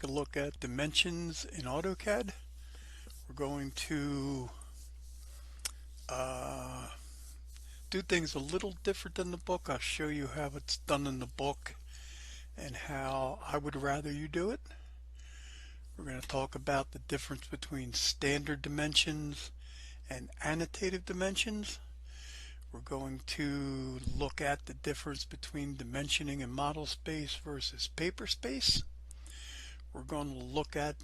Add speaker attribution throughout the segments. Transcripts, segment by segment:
Speaker 1: A look at dimensions in AutoCAD. We're going to uh, do things a little different than the book. I'll show you how it's done in the book and how I would rather you do it. We're going to talk about the difference between standard dimensions and annotative dimensions. We're going to look at the difference between dimensioning in model space versus paper space. We're going to look at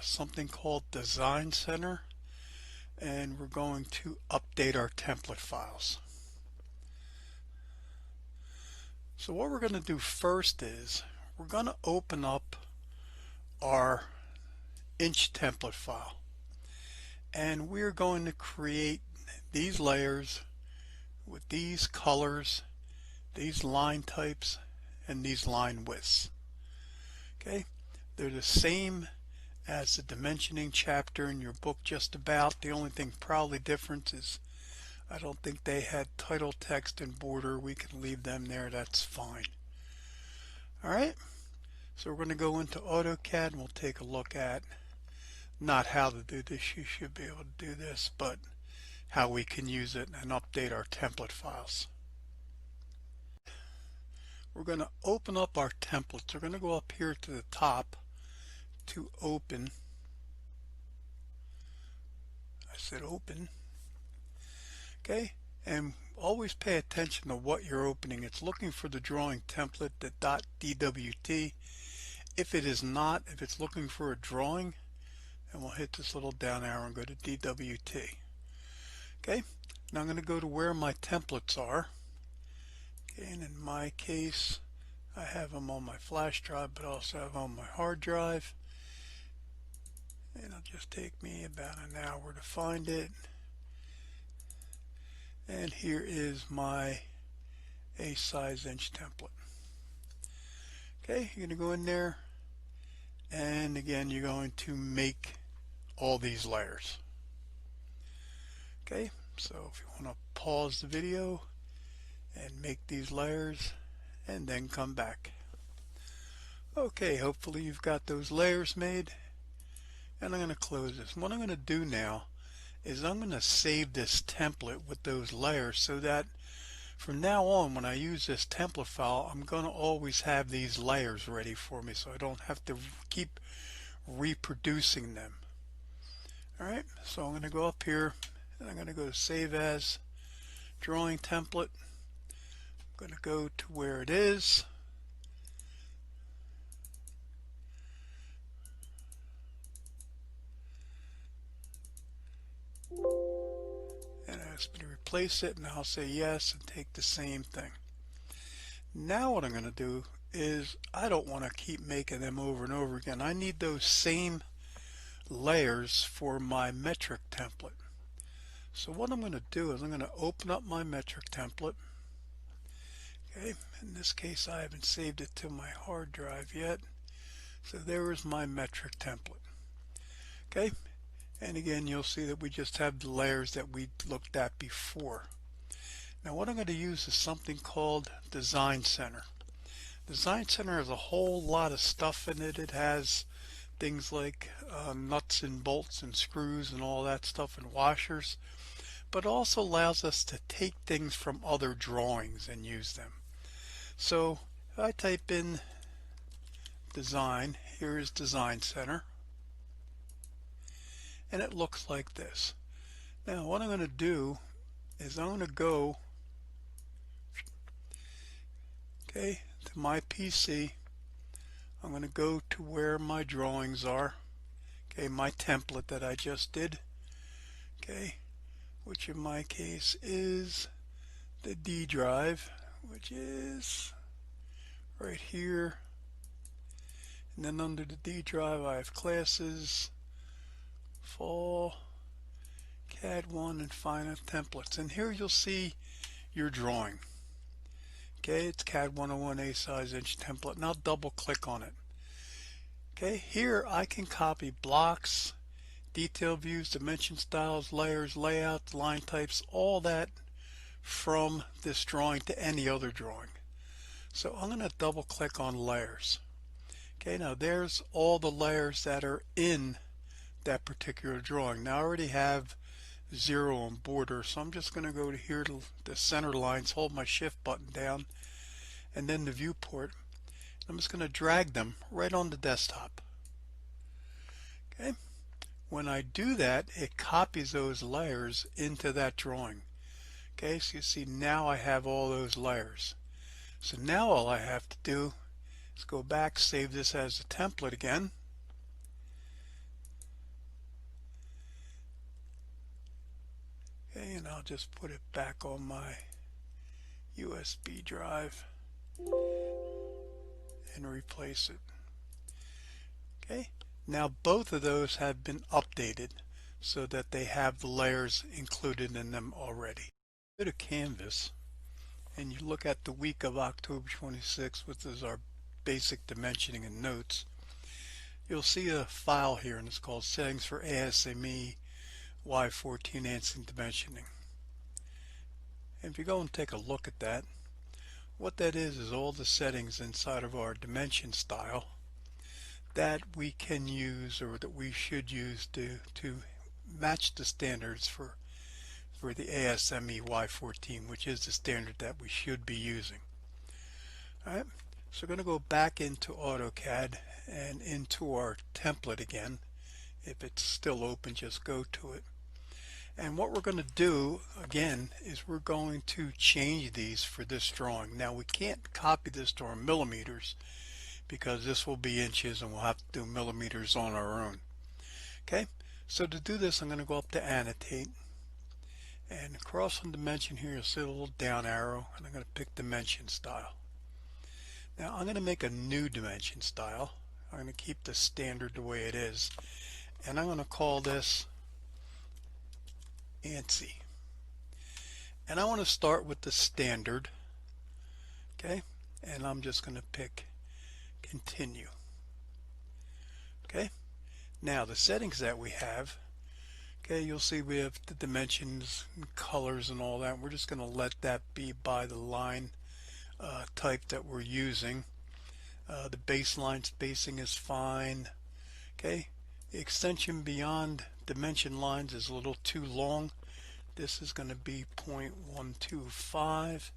Speaker 1: something called Design Center, and we're going to update our template files. So what we're going to do first is we're going to open up our inch template file, and we're going to create these layers with these colors, these line types, and these line widths. Okay, they're the same as the dimensioning chapter in your book just about. The only thing probably different is I don't think they had title text and border. We can leave them there, that's fine. Alright, so we're going to go into AutoCAD and we'll take a look at not how to do this, you should be able to do this, but how we can use it and update our template files. We're going to open up our templates. We're going to go up here to the top to open. I said open. Okay, and always pay attention to what you're opening. It's looking for the drawing template, the .dwt. If it is not, if it's looking for a drawing, and we'll hit this little down arrow and go to DWT. Okay, now I'm going to go to where my templates are. Okay, and in my case, I have them on my flash drive, but also have them on my hard drive. And it'll just take me about an hour to find it. And here is my A size inch template. Okay, you're going to go in there, and again you're going to make all these layers. Okay, so if you want to pause the video and make these layers and then come back. Okay, hopefully you've got those layers made, and I'm going to close this. What I'm going to do now is I'm going to save this template with those layers so that from now on when I use this template file, I'm going to always have these layers ready for me so I don't have to keep reproducing them. Alright, so I'm going to go up here and I'm going to go to Save As, Drawing Template. I'm going to go to where it is. And ask me to replace it, and I'll say yes and take the same thing. Now what I'm going to do is I don't want to keep making them over and over again. I need those same layers for my metric template. So what I'm going to do is I'm going to open up my metric template. Okay, in this case I haven't saved it to my hard drive yet. So there is my metric template. Okay, and again you'll see that we just have the layers that we looked at before. Now what I'm going to use is something called Design Center. Design Center has a whole lot of stuff in it. It has things like nuts and bolts and screws and all that stuff and washers, but also allows us to take things from other drawings and use them. So if I type in design, here is Design Center, and it looks like this. Now what I'm going to do is I'm going to go to my PC. I'm going to go to where my drawings are. Okay, my template that I just did. Okay, which in my case is the D drive, which is right here. And then under the D drive I have classes, fall, CAD 1, and final templates. And here you'll see your drawing. Okay, it's CAD 101 A size inch template. Now double click on it. Okay, here I can copy blocks, detail views, dimension styles, layers, layouts, line types, all that from this drawing to any other drawing. So I'm going to double click on layers. Okay, now there's all the layers that are in that particular drawing. Now I already have 0 on border, so I'm just going to go to here to the center lines, hold my shift button down, and then the viewport. I'm just going to drag them right on the desktop. Okay, when I do that, it copies those layers into that drawing. Okay, so you see now I have all those layers. So now all I have to do is go back, save this as a template again. Okay, and I'll just put it back on my USB drive and replace it. Okay, now both of those have been updated so that they have the layers included in them already. Go to Canvas and you look at the week of October 26th, which is our basic dimensioning and notes. You'll see a file here, and it's called Settings for ASME Y14 Ansing Dimensioning. And if you go and take a look at that, what that is all the settings inside of our dimension style that we can use, or that we should use to match the standards for the ASME Y14, which is the standard that we should be using. Alright, so we're going to go back into AutoCAD and into our template again. If it's still open, just go to it. And what we're going to do again is we're going to change these for this drawing. Now we can't copy this to our millimeters because this will be inches and we'll have to do millimeters on our own. Okay, so to do this I'm going to go up to Annotate, and across on dimension here you'll see a little down arrow, and I'm going to pick dimension style. Now I'm going to make a new dimension style. I'm going to keep the standard the way it is, and I'm going to call this ANSI. And I want to start with the standard. Okay, and I'm just going to pick continue. Okay, now the settings that we have, okay, you'll see we have the dimensions and colors and all that. We're just going to let that be by the line type that we're using. The baseline spacing is fine. Okay, the extension beyond dimension lines is a little too long. This is going to be 0.125.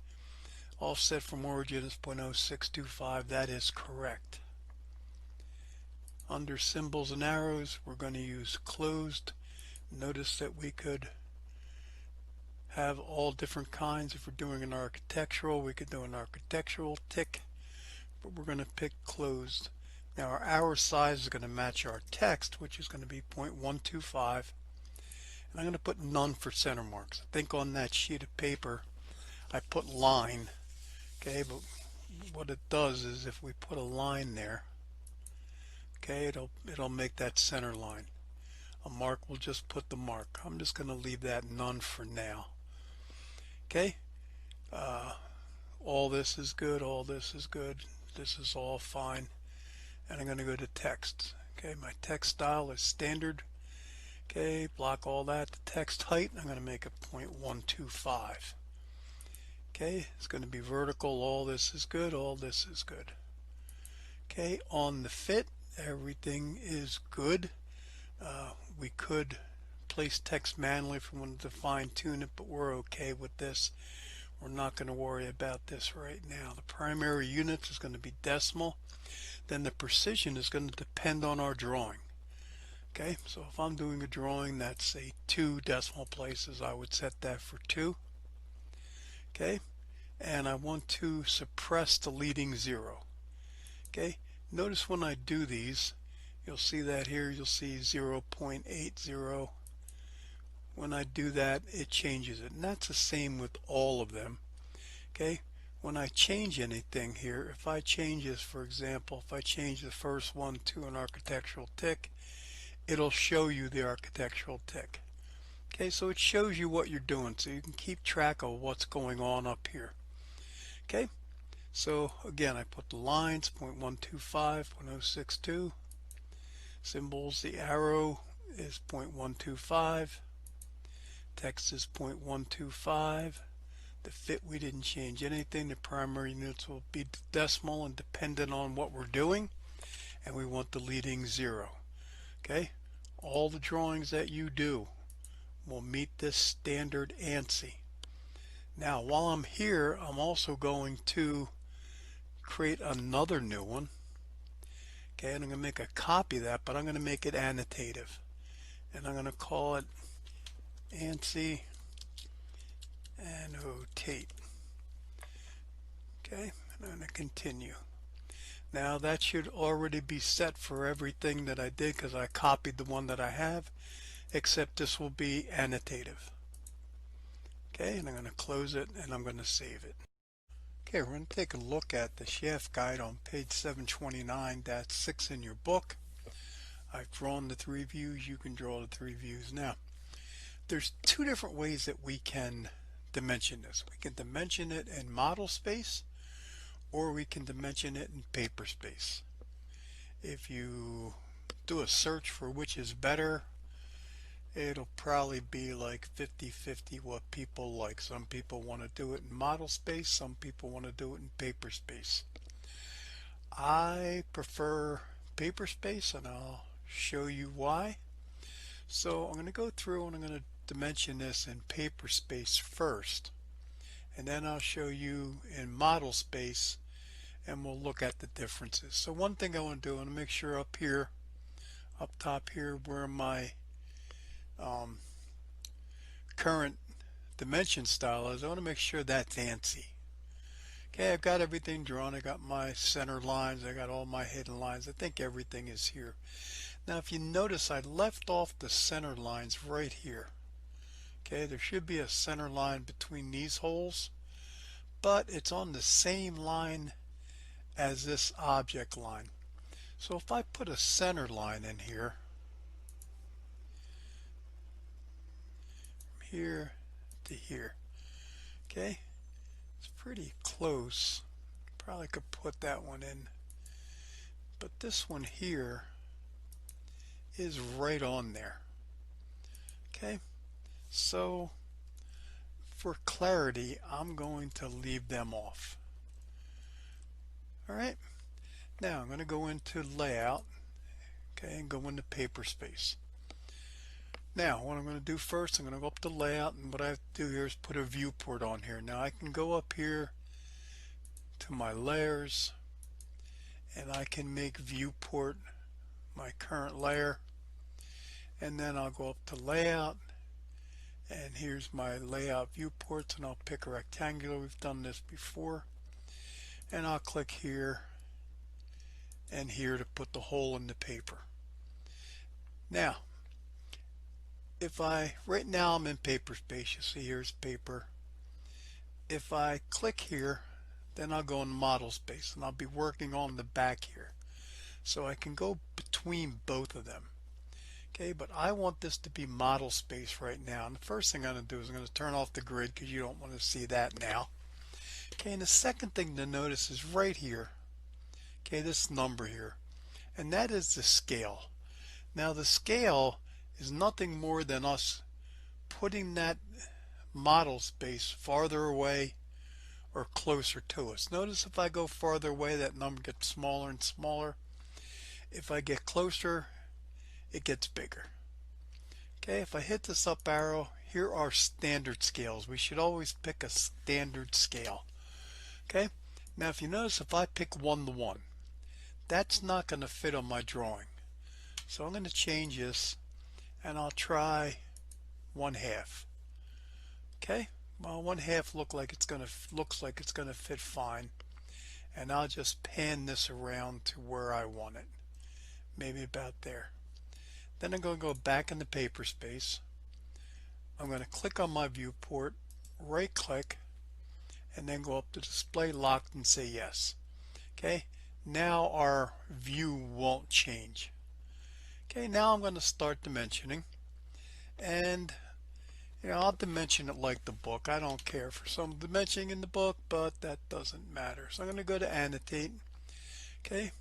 Speaker 1: Offset from origin is 0.0625. That is correct. Under symbols and arrows, we're going to use closed. Notice that we could have all different kinds. If we're doing an architectural, we could do an architectural tick, but we're going to pick closed. Now our hour size is going to match our text, which is going to be 0.125. And I'm going to put none for center marks. I think on that sheet of paper I put line. Okay, but what it does is if we put a line there, okay, it'll make that center line. A mark will just put the mark. I'm just going to leave that none for now. Okay, all this is good, all this is good, this is all fine. And I'm going to go to text. Okay, my text style is standard. Okay, block all that. The text height, I'm going to make it 0.125. Okay, it's going to be vertical. All this is good, all this is good. Okay, on the fit, everything is good. We could place text manually if we wanted to fine tune it, but we're okay with this. We're not going to worry about this right now. The primary units is going to be decimal. Then the precision is going to depend on our drawing. Okay, so if I'm doing a drawing that's say 2 decimal places, I would set that for 2. Okay, and I want to suppress the leading 0. Okay, notice when I do these, you'll see that here, you'll see 0.80. When I do that, it changes it, and that's the same with all of them. Okay, when I change anything here, if I change this, for example, if I change the first one to an architectural tick, it'll show you the architectural tick. Okay, so it shows you what you're doing, so you can keep track of what's going on up here. Okay, so again, I put the lines 0.125, 0.062. Symbols, the arrow is 0.125. Text is 0.125. The fit, we didn't change anything. The primary units will be decimal and dependent on what we're doing. and we want the leading 0. Okay, all the drawings that you do will meet this standard ANSI. Now while I'm here, I'm also going to create another new one. Okay, and I'm going to make a copy of that, but I'm going to make it annotative, and I'm going to call it ANSI annotate. Okay, and I'm going to continue. Now that should already be set for everything that I did because I copied the one that I have, except this will be annotative. Okay, and I'm going to close it and I'm going to save it. Okay, we're going to take a look at the shaft guide on page 729-6 in your book. I've drawn the 3 views. You can draw the 3 views. Now, there's 2 different ways that we can dimension this. We can dimension it in model space, or we can dimension it in paper space. If you do a search for which is better, it'll probably be like 50-50 what people like. Some people want to do it in model space, some people want to do it in paper space. I prefer paper space, and I'll show you why. So I'm going to go through and I'm going to dimension this in paper space first, and then I'll show you in model space, and we'll look at the differences. So one thing I want to do, I want to make sure up here, up top here, where my current dimension style is, I want to make sure that's ANSI. Okay, I've got everything drawn. I got my center lines, I got all my hidden lines. I think everything is here. Now if you notice, I left off the center lines right here. Okay, there should be a center line between these holes, but it's on the same line as this object line. So if I put a center line in here, from here to here, okay, it's pretty close. Probably could put that one in, but this one here is right on there. Okay, so for clarity, I'm going to leave them off. All right, now I'm going to go into layout, okay, and go into paper space. Now what I'm going to do first, I'm going to go up to layout, and what I have to do here is put a viewport on here. Now I can go up here to my layers, and I can make viewport my current layer, and then I'll go up to layout, and here's my layout viewports, and I'll pick a rectangular. We've done this before, and I'll click here and here to put the hole in the paper. Now if right now I'm in paper space, you see here's paper. If I click here, then I'll go in model space, and I'll be working on the back here, so I can go between both of them. Okay, but I want this to be model space right now, and the first thing I'm going to do is I'm going to turn off the grid because you don't want to see that now. Okay, and the second thing to notice is right here, okay, this number here, and that is the scale. Now the scale is nothing more than us putting that model space farther away or closer to us. Notice if I go farther away, that number gets smaller and smaller. If I get closer, it gets bigger. Okay, if I hit this up arrow, here are standard scales. We should always pick a standard scale. Okay, now if you notice, if I pick 1:1, that's not going to fit on my drawing. So I'm going to change this, and I'll try 1/2. Okay, well 1/2 looks like it's going to fit fine, and I'll just pan this around to where I want it, maybe about there. Then I'm going to go back into paper space. I'm going to click on my viewport, right click, and then go up to display locked and say yes. Okay, now our view won't change. Okay, now I'm going to start dimensioning, and I'll dimension it like the book. I don't care for some dimensioning in the book, but that doesn't matter. So I'm going to go to annotate. Okay,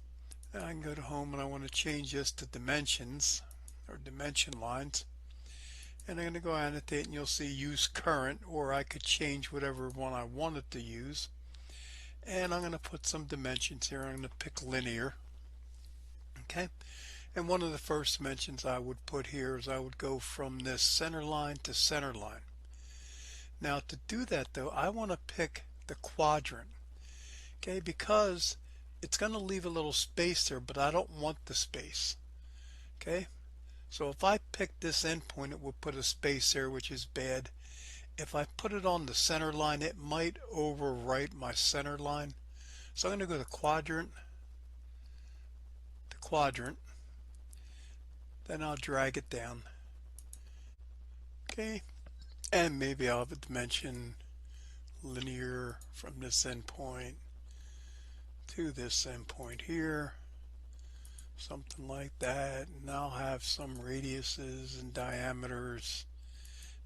Speaker 1: and I can go to home, and I want to change this to dimensions or dimension lines, and I'm going to go annotate, and you'll see use current, or I could change whatever one I wanted to use, and I'm going to put some dimensions here. I'm going to pick linear. Okay, and one of the first dimensions I would put here is I would go from this center line to center line. Now to do that though, I want to pick the quadrant, okay, because it's going to leave a little space there, but I don't want the space. Okay, so if I pick this endpoint, it will put a space there, which is bad. If I put it on the center line, it might overwrite my center line. So I'm going to go to quadrant, then I'll drag it down. Okay, and maybe I'll have a dimension linear from this endpoint to this endpoint here, something like that, and I'll have some radiuses and diameters,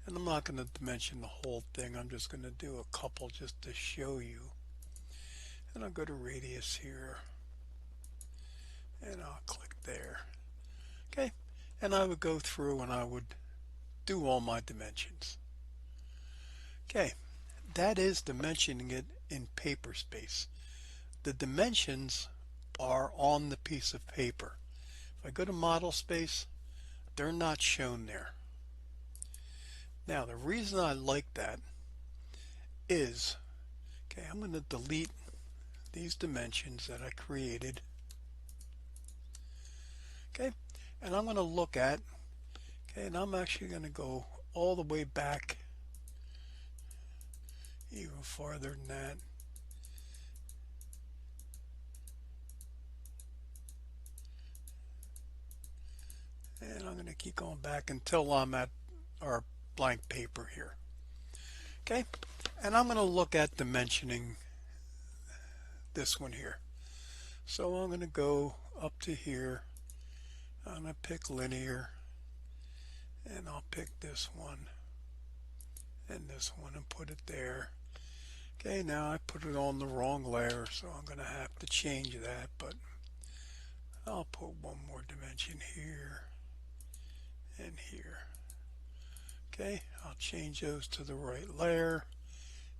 Speaker 1: and I'm not going to dimension the whole thing, I'm just going to do a couple just to show you. And I'll go to radius here and I'll click there. Okay, and I would go through and I would do all my dimensions. Okay, that is dimensioning it in Paperspace. The dimensions are on the piece of paper. If I go to Model Space, they're not shown there. Now the reason I like that is, okay, I'm going to delete these dimensions that I created. Okay, and I'm going to look at, okay, and I'm actually going to go all the way back even farther than that. And I'm going to keep going back until I'm at our blank paper here. Okay, and I'm going to look at dimensioning this one here. So I'm going to go up to here. I'm going to pick linear, and I'll pick this one and this one and put it there. Okay, now I put it on the wrong layer, so I'm going to have to change that, but I'll put one more dimension here and here. Okay, I'll change those to the right layer.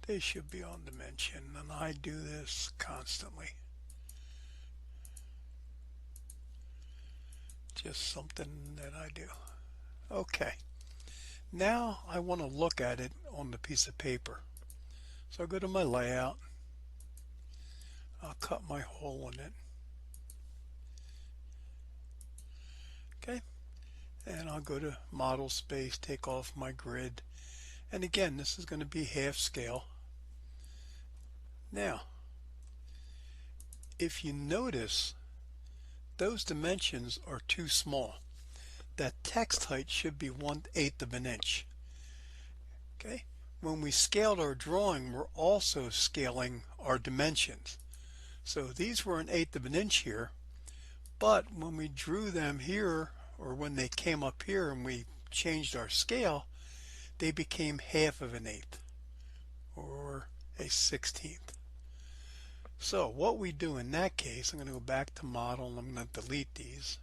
Speaker 1: They should be on dimension, and I do this constantly. Just something that I do. Okay, now I want to look at it on the piece of paper. So I'll go to my layout. I'll cut my hole in it. Okay, and I'll go to Model Space, take off my grid, and again this is going to be half scale. Now if you notice, those dimensions are too small. That text height should be 1/8 of an inch. Okay, when we scaled our drawing, we're also scaling our dimensions. So these were 1/8 of an inch here, but when we drew them here, or when they came up here and we changed our scale, they became 1/2 of an eighth, or a 1/16. So what we do in that case, I'm going to go back to model and I'm going to delete these,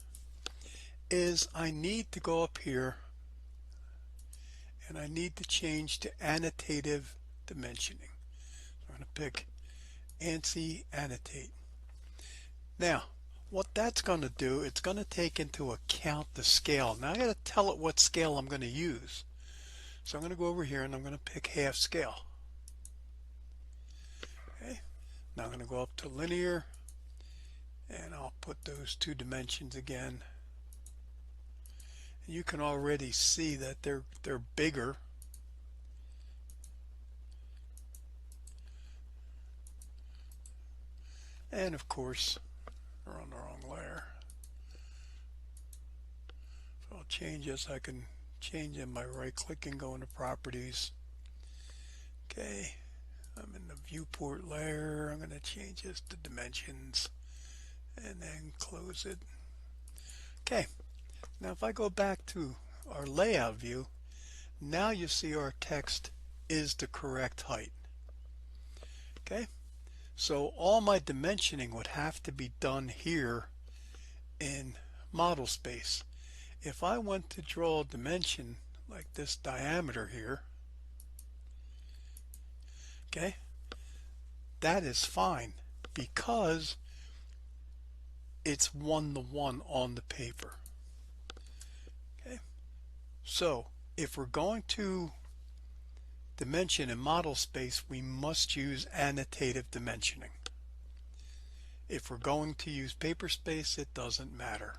Speaker 1: is I need to go up here and I need to change to annotative dimensioning. So I'm going to pick ANSI annotate. Now what that's going to do, it's going to take into account the scale. Now I got to tell it what scale I'm going to use. So I'm going to go over here and I'm going to pick half scale. Okay. Now I'm going to go up to linear and I'll put those two dimensions again. And you can already see that they're bigger. And of course, they're on the wrong layer. So I'll change this. I can change them by right clicking, go into properties. Okay, I'm in the viewport layer. I'm going to change this to dimensions and then close it. Okay, now if I go back to our layout view, now you see our text is the correct height. Okay, so all my dimensioning would have to be done here in Model Space. If I want to draw a dimension like this diameter here, okay, that is fine, because it's 1-to-1 on the paper. Okay, so if we're going to dimension in model space, we must use annotative dimensioning. If we're going to use paper space, it doesn't matter.